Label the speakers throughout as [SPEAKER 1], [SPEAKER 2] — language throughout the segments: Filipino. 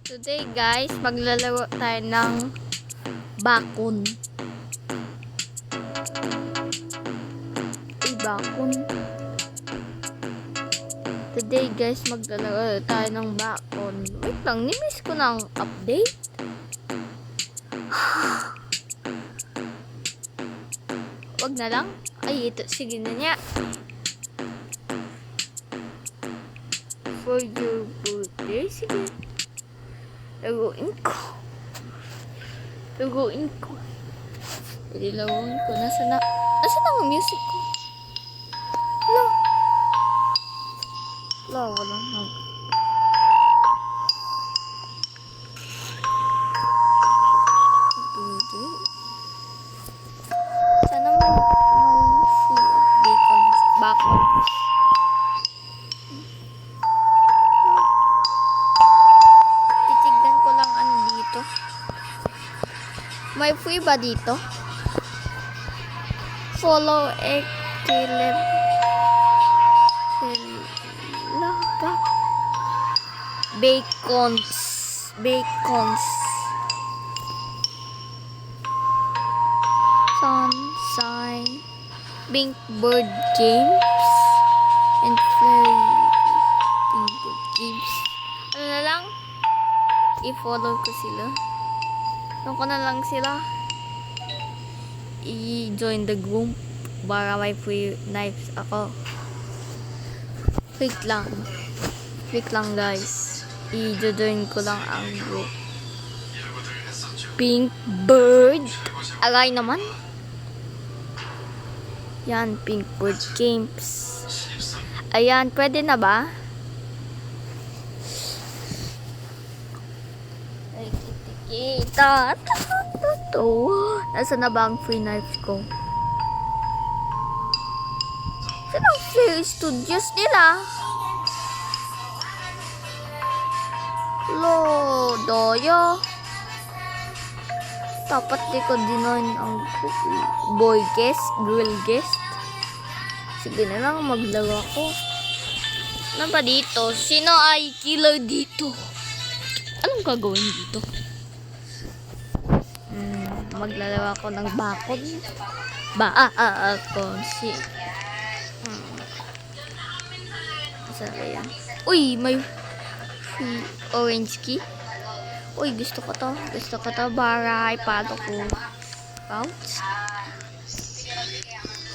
[SPEAKER 1] Today guys, maglalaro tayo ng bakon. Bakon. Today guys, maglalaro tayo ng bakon. Wait lang, nimiss ko ng update. Wag na lang. Ay, ito. Sige na niya. For your birthday. Sige. Laruin ko. Laruin ko. Nasaan na ang music ko? Wala, walang sana may free bacon bakon. Titignan ko lang ano dito. May free ba dito? Follow Caleb. Bacons. Sunshine. Pink Bird Games. And Flurry. Pink Bird Games. Ano na lang? I-follow ko sila. Doon ko na lang sila. I-join the group. Para may free knives ako. Wait lang guys. I-join ko lang ang group. Pink Bird. Alay naman. Yan, Pink Bird Games. Ayan, pwede na ba? Ay, kita. Nasaan na ba ang free knife ko? Saan ang free studios nila? Doyo. Dapat di ko dinoin ang boy guest, girl guest. Sige na lang, maglaro ako. Ano ba dito? Sino ay killer dito? Anong gagawin dito? Maglalaro ako ng bakon. Bakon. Saan ba yan? Uy, may orange key. Uy, gusto ko to. Para ipalo ko. Pouch.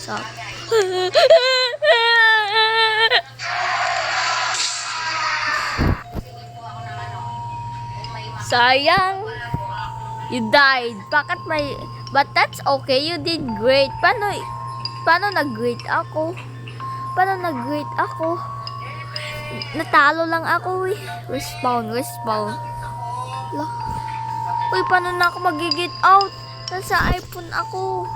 [SPEAKER 1] So. Sayang. You died. Bakit may... But that's okay. You did great. Paano nag-great ako? Natalo lang ako eh. Respawn. Uy, paano na ako mag-get out? Nasa iPhone ako.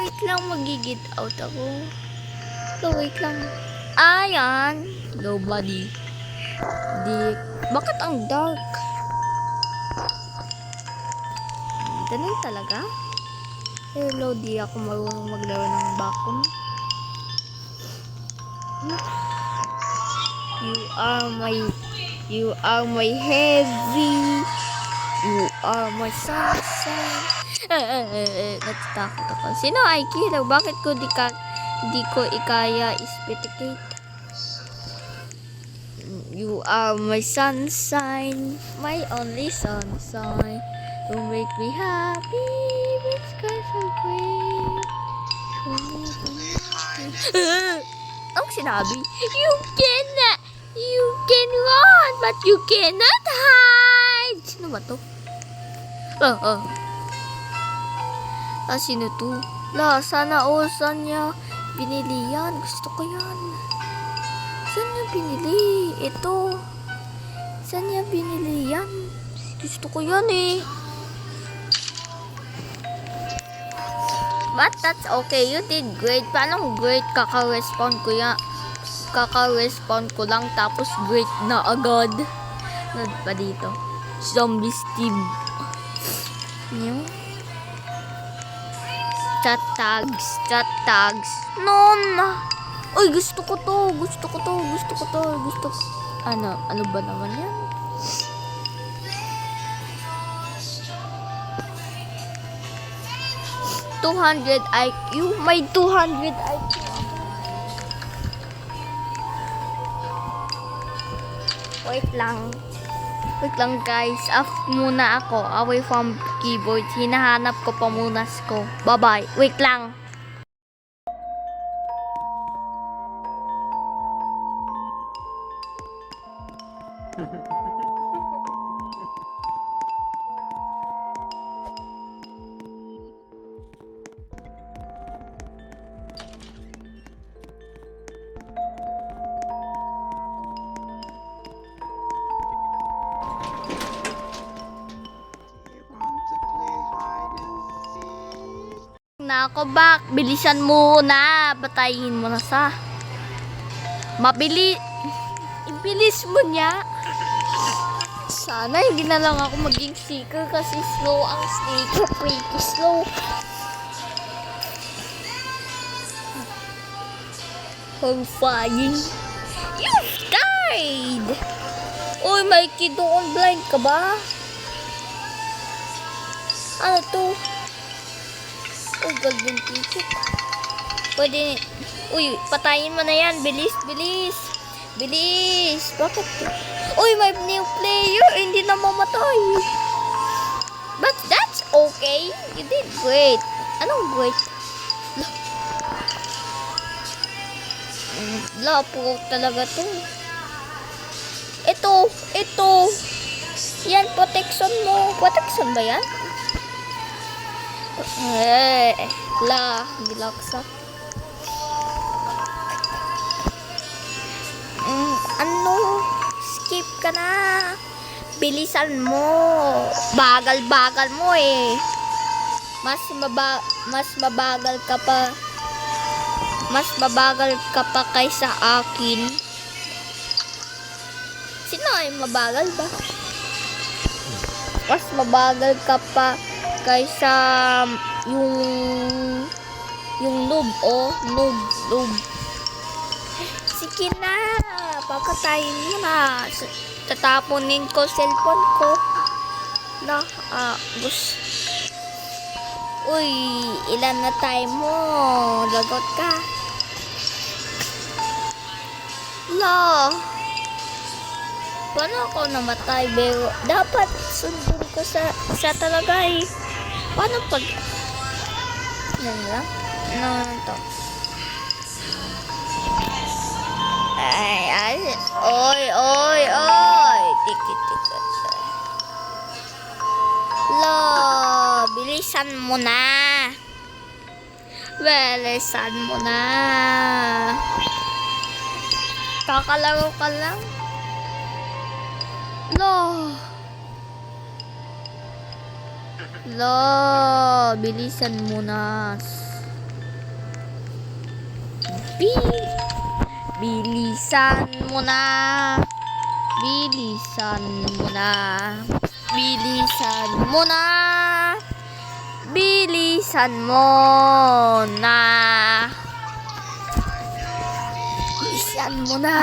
[SPEAKER 1] Wait lang, mag-get out ako. Wait lang. Ayan. Nobody. Bakit ang dark? Ganun talaga? Hello, di ako marunong maglaro ng bakon. You are my heavy. You are my sunshine. Natatakot ako. Sino ay killer? Bakit ko di ko ikaya ispeticate? You are my sunshine. My only sunshine. You make me happy. With skies so green. Ang sinabi? You can run, but you cannot hide. Sino ba to? Sino to? Sana saan niya binili yan? Gusto ko yan. Saan niya binili? Ito. Saan niya binili yan? Gusto ko yan eh. But that's okay. You did great. Paano great? Kaka-respawn ko lang tapos great na agad. Ano pa dito? Zombie Steve. New. Chat tags. Non. Uy, gusto ko to. Ano ba naman yan? $200 IQ? May 200 IQ. Wait lang. Wait lang guys. Off muna ako. Away from keyboard. Hinahanap ko pa muna ko. Bye-bye. Wait lang. Na ako bak, bilisan mo na, batayin mo na sa ibilis mo niya. Sana hindi na lang ako maging seeker kasi slow ang sneaker, pretty slow. Horrifying. You've died. Uy, Mikey, doon blind ka ba? Ano to? Uy, golden ticket. Pwede. Uy, patayin mo na yan. Bilis, bilis. Bilis. Bakit? Uy, may new player. Hindi na mamatay. But that's okay. You did great. Anong great? Lapo talaga to. Ito. Yan, protection mo. Protection ba yan? Gilaksa. Skip ka na. Bilisan mo. Bagal-bagal mo eh. Mas mabagal ka pa. Mas mabagal ka pa kaysa akin. Sino ay mabagal ba? Mas mabagal ka pa kaysa yung noob, noob. Sige na, papatayin mo na. Tatapunin ko cellphone ko. Uy, ilan na time mo? Lagot ka. Paano ako namatay? Pero dapat sundin ko sa talaga eh. Paano pag... Yan lang? Ano to? Oy! Tikit. Bilisan mo na. Bilisan mo na. Kakalaro ka lang. Bilisan mo na. Bilisan mo na. Bilisan mo na. Bilisan mo na. Bilisan mo na. Bilisan mo na.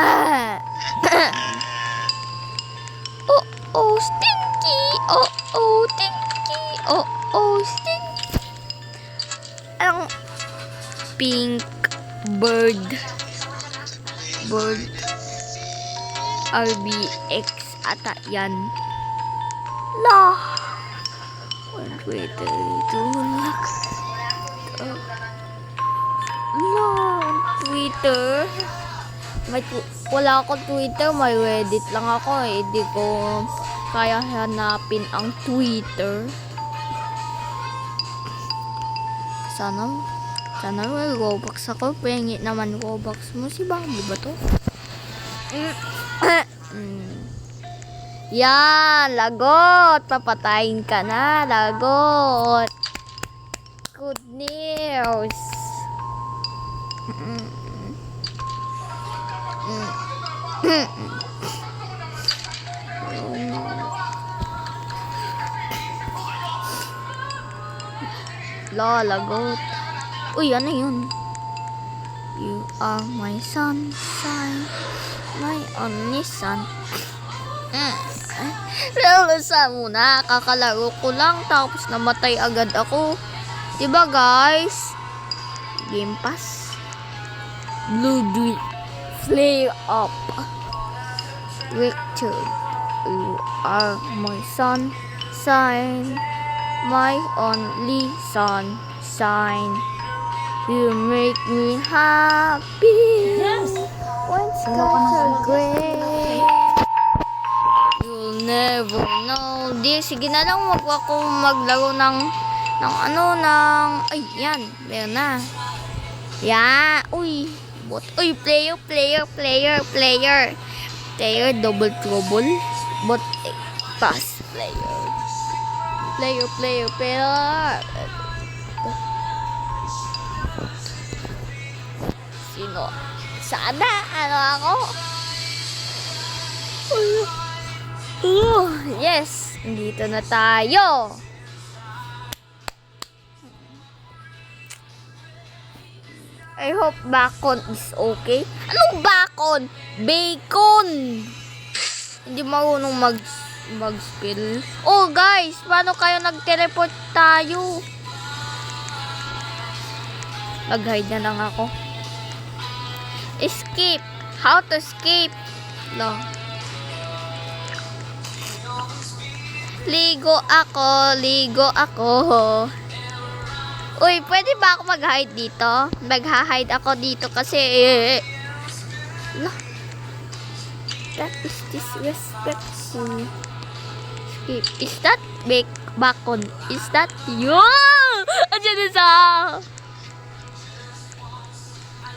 [SPEAKER 1] Stinky. Stinky. Stinky. Ang pink bird. RBX ata yan. Twitter ito lang. Twitter. Wala akong Twitter, may Reddit lang ako eh. Hindi ko kaya hanapin ang Twitter. Sana may Robux ako. Pengi naman Robux mo. Si Bambi ba to? Yan, lagot. Papatayin ka na, lagot. Good news. Lagot. Uy, ano yun? You are my sunshine. My only son. Lalasan muna. Kakalaro ko lang. Tapos namatay agad ako. Diba guys? Game Pass. Blue Dream. Flare up. Victor. You are my son. Sign. My only son. Sign. You make me happy.
[SPEAKER 2] Yes.
[SPEAKER 1] When skies are gray. You'll never know. Di, sige na lang. Wag ako maglaro ng ay, yan. Meron na. Yeah. Uy. Bot. Uy, player. Player, double trouble. Bot, pass. Player. Sino? Sana, ano ako? Yes, dito na tayo. I hope bacon is okay. Anong bacon? Bacon! Hindi marunong mag-spill. Oh guys, paano kayo nag-teleport tayo? Mag-hide na lang ako. Escape. How to escape? No. Ligo ako. Uy, pwede ba ako mag-hide dito? Mag-hide ako dito kasi that is disrespectful. Escape. Is that bacon? Is that you? Andiyan na sa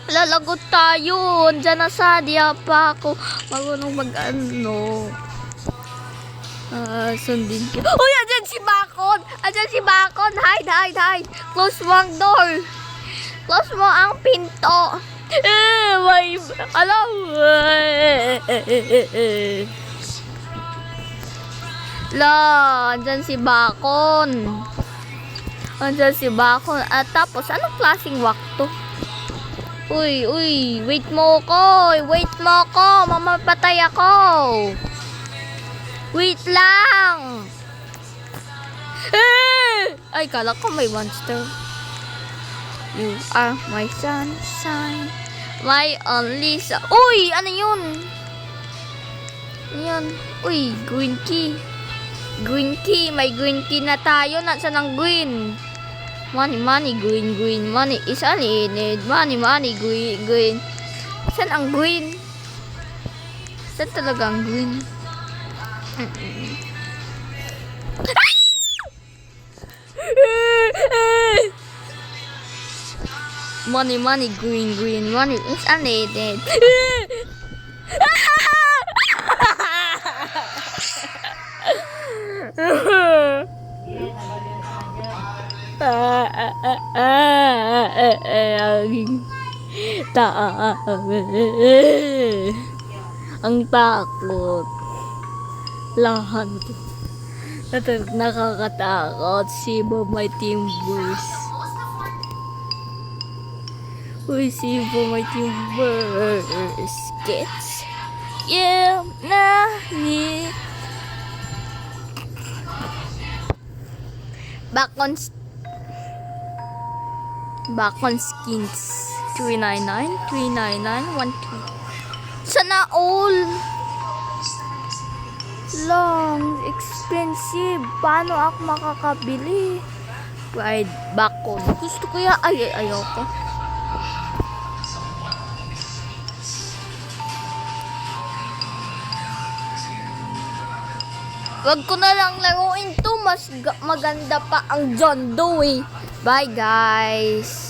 [SPEAKER 1] lalagot tayo. Andiyan na sa diya pa ako. Marunong mag-ano. Sundin ko. Uy, andyan si Bacon! Hide! Close mo ang door. Close mo ang pinto. May, alam. Andyan si Bacon. At tapos, anong klaseng wak to? Uy, wait mo ko. Mamapatay ako. Wait lang. Ay, kala ko may monster. You are my sunshine. My only son. Uy, ano yun? Yan. Uy, green key. May green key na tayo. Nasaan ang green? Money, green. Money is unlimited. Money, green. Saan ang green? Saan talaga ang green? Money, green. Money is unlimited. Ang takot. Lahat. Nakakatakot. Sibo my team boys. Uy, Sibo my team boys. Gets. Yeah, me. Back on skins. 399, 12. Sana all. Long, expensive. Paano ako makakabili? Pride, bacon. Gusto ko ya. Ayoko. Wag ko na lang laruin to. Mas maganda pa ang John Doe. Bye guys.